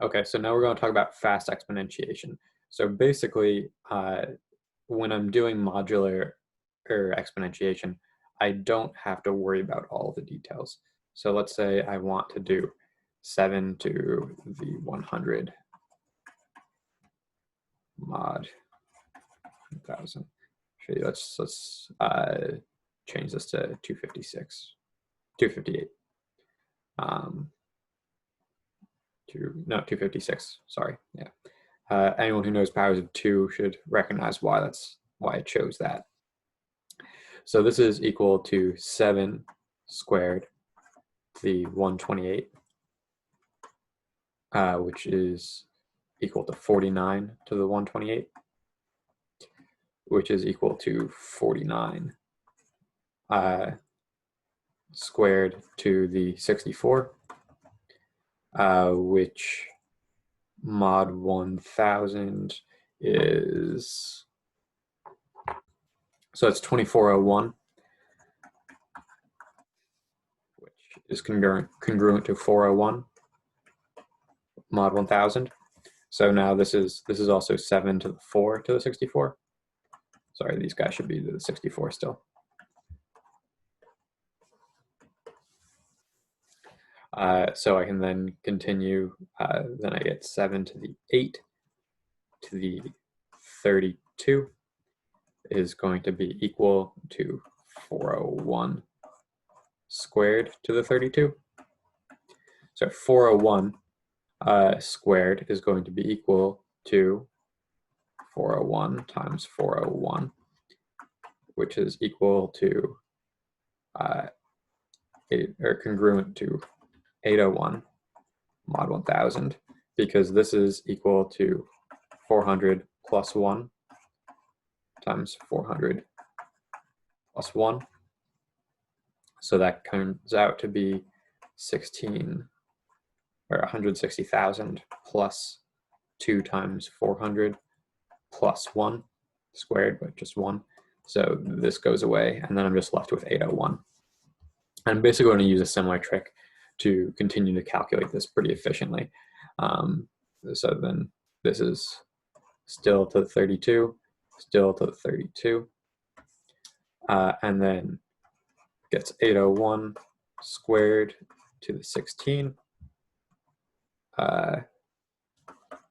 Okay, so now we're going to talk about fast exponentiation. So basically, when I'm doing modular or exponentiation, I don't have to worry about all the details. So let's say I want to do 7 to the 100 mod 1000. Let's change this to 256, 258. 256. Sorry. Yeah. Anyone who knows powers of 2 should recognize why I chose that. So this is equal to 7 squared to the 128, which is equal to 49 to the 128, which is equal to 49 squared to the 64, which mod 1000 is, so it's 2401, which is congruent to 401 mod 1000. So now this is also 7 to the 4 to the 64. Sorry, these guys should be to the 64 still. So I can then continue, then I get 7 to the 8 to the 32 is going to be equal to 401 squared to the 32. So 401 squared is going to be equal to 401 times 401, which is equal to congruent to 801 mod 1000, because this is equal to 400 plus 1 times 400 plus 1. So that comes out to be 160,000 plus 2 times 400 plus 1 squared, but just 1. So this goes away, and then I'm just left with 801. I'm basically going to use a similar trick to continue to calculate this pretty efficiently. So then this is still to the 32, still to the 32, and then gets 801 squared to the 16,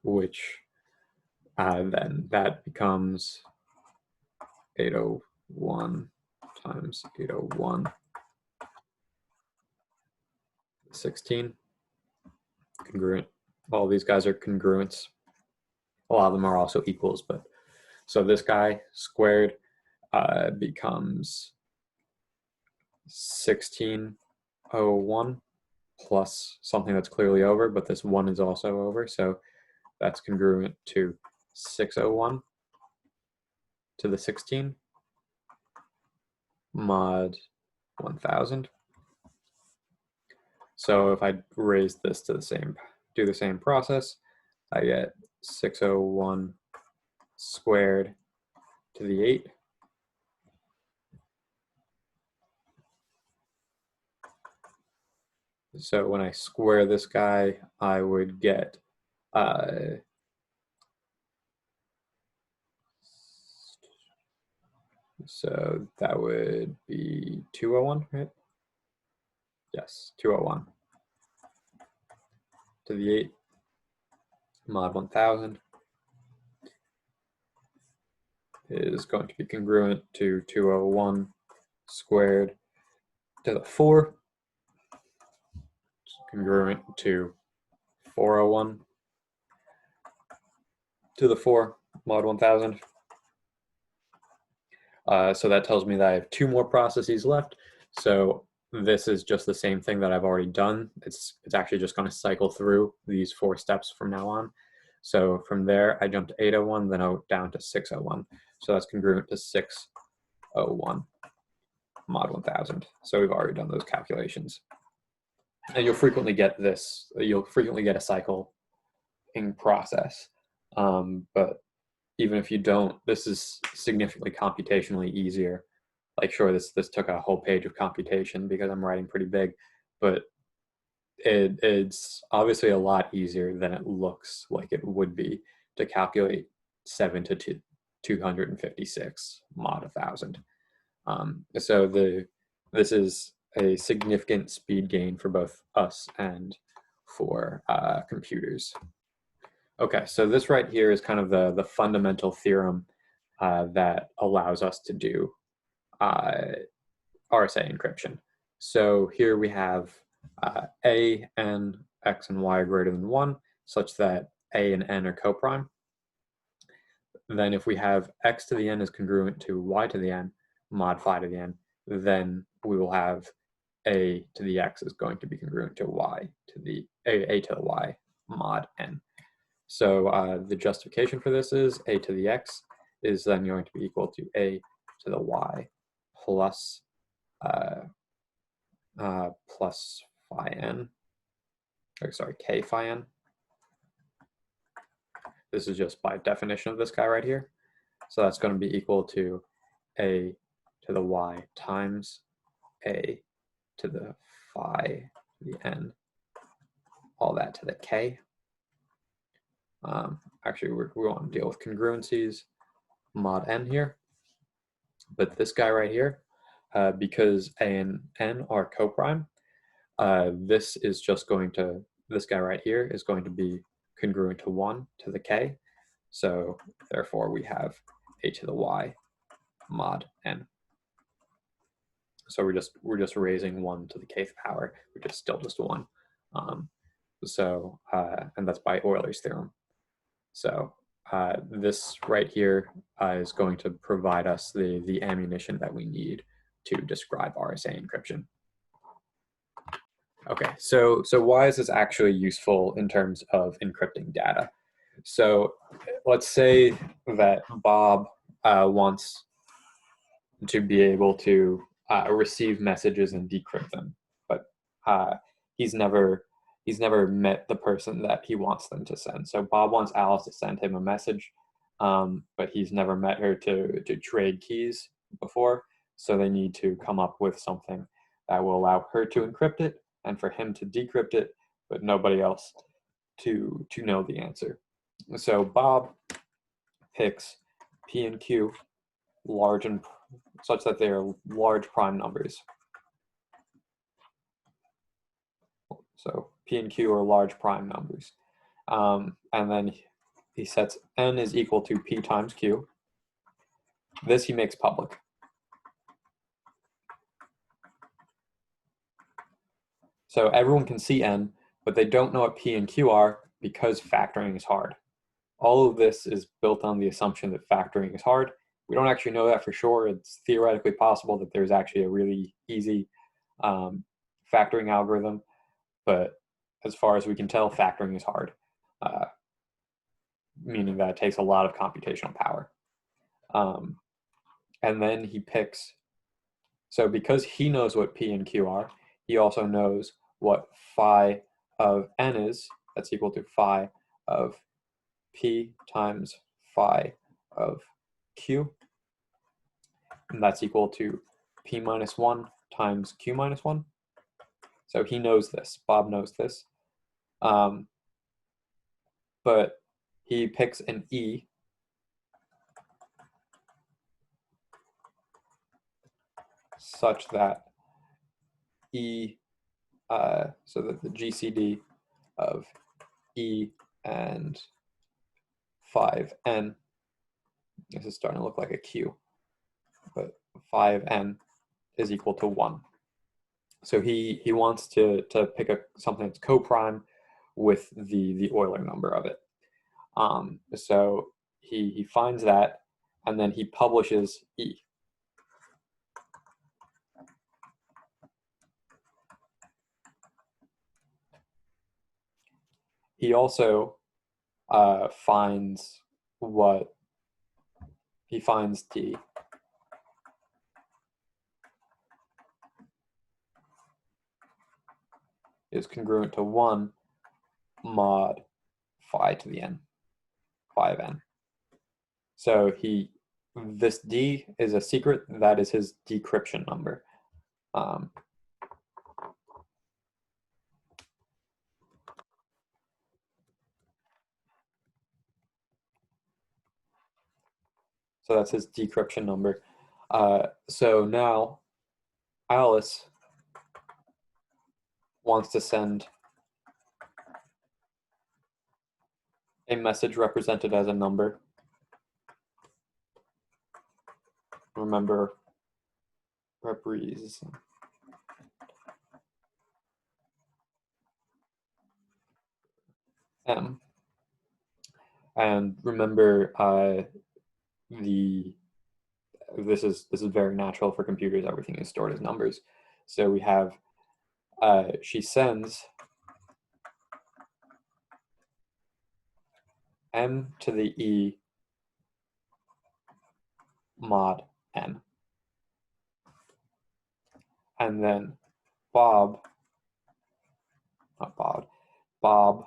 which then that becomes 801 times 801, 16, congruent. All these guys are congruents. A lot of them are also equals, but so this guy squared becomes 1601 plus something that's clearly over, but this 1 is also over, so that's congruent to 601 to the 16 mod 1000. So if I raise this to do the same process, I get 601 squared to the 8 So when I square this guy, I would get so that would be 201, right? Yes, 201 to the 8 mod 1000 is going to be congruent to 201 squared to the 4, congruent to 401 to the 4 mod 1000. So that tells me that I have 2 more processes left. So this is just the same thing that I've already done. It's actually just going to cycle through these 4 steps from now on. So from there, I jump to 801, then down to 601. So that's congruent to 601 mod 1000. So we've already done those calculations. And you'll frequently get this. You'll frequently get a cycle in process. But even if you don't, this is significantly computationally easier. Like, sure, this took a whole page of computation because I'm writing pretty big, but it's obviously a lot easier than it looks like it would be to calculate 7 to 256 mod 1,000. So this is a significant speed gain for both us and for computers. Okay, so this right here is kind of the fundamental theorem that allows us to do RSA encryption. So here we have a, n, x, and y are greater than 1, such that a and n are coprime. Then if we have x to the n is congruent to y to the n, mod phi to the n, then we will have a to the x is going to be congruent to y to the a to the y mod n. So the justification for this is a to the x is then going to be equal to a to the y plus plus phi n, or sorry, k phi n. This is just by definition of this guy right here. So that's going to be equal to a to the y times a to the phi to the n, all that to the k. Actually, we want to deal with congruencies, mod n here. But this guy right here, because a and n are coprime, this is just going to, this guy right here is going to be congruent to 1 to the k. So therefore we have a to the y mod n. So we're just raising 1 to the kth power, which is still just 1. And that's by Euler's theorem. So this right here is going to provide us the ammunition that we need to describe RSA encryption. Okay, so why is this actually useful in terms of encrypting data? So let's say that Bob wants to be able to receive messages and decrypt them, but he's never met the person that he wants them to send. So Bob wants Alice to send him a message, but he's never met her to trade keys before. So they need to come up with something that will allow her to encrypt it and for him to decrypt it, but nobody else to know the answer. So Bob picks P and Q large and such that they are large prime numbers. So P and Q are large prime numbers. And then he sets n is equal to P times Q. This he makes public. So everyone can see n, but they don't know what P and Q are because factoring is hard. All of this is built on the assumption that factoring is hard. We don't actually know that for sure. It's theoretically possible that there's actually a really easy factoring algorithm, but as far as we can tell, factoring is hard, meaning that it takes a lot of computational power. And then he picks, so because he knows what P and Q are, he also knows what phi of n is. That's equal to phi of P times phi of Q. And that's equal to P minus 1 times Q minus 1. So he knows this. Bob knows this. But he picks an E such that E, so that the GCD of E and 5n, this is starting to look like a Q, but 5n is equal to 1. So he wants to pick something that's coprime with the Euler number of it. So he finds that, and then he publishes E. He also finds D. Is congruent to 1 mod phi to the n, phi of n. So this D is a secret. That is his decryption number. So that's his decryption number. So now Alice wants to send a message represented as a number. Remember, represent. M. And remember, this is very natural for computers. Everything is stored as numbers. So we have she sends m to the e mod n, and then Bob, not Bob, Bob,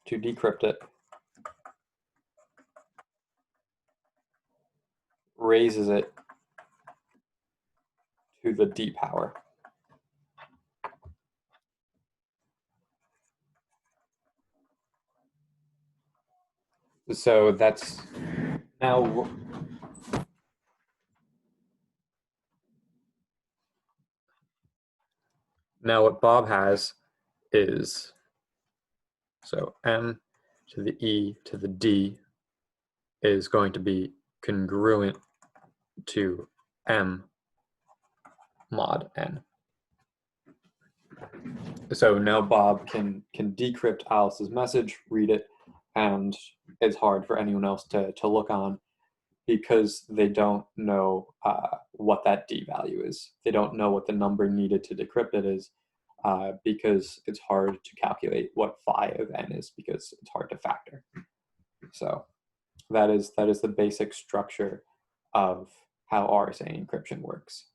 to decrypt it, raises it to the d power. So that's now what Bob has is, so m to the e to the d is going to be congruent to m mod n. So now Bob can decrypt Alice's message, read it, and it's hard for anyone else to look on because they don't know what that D value is. They don't know what the number needed to decrypt it is because it's hard to calculate what phi of n is because it's hard to factor. So that is the basic structure of how RSA encryption works.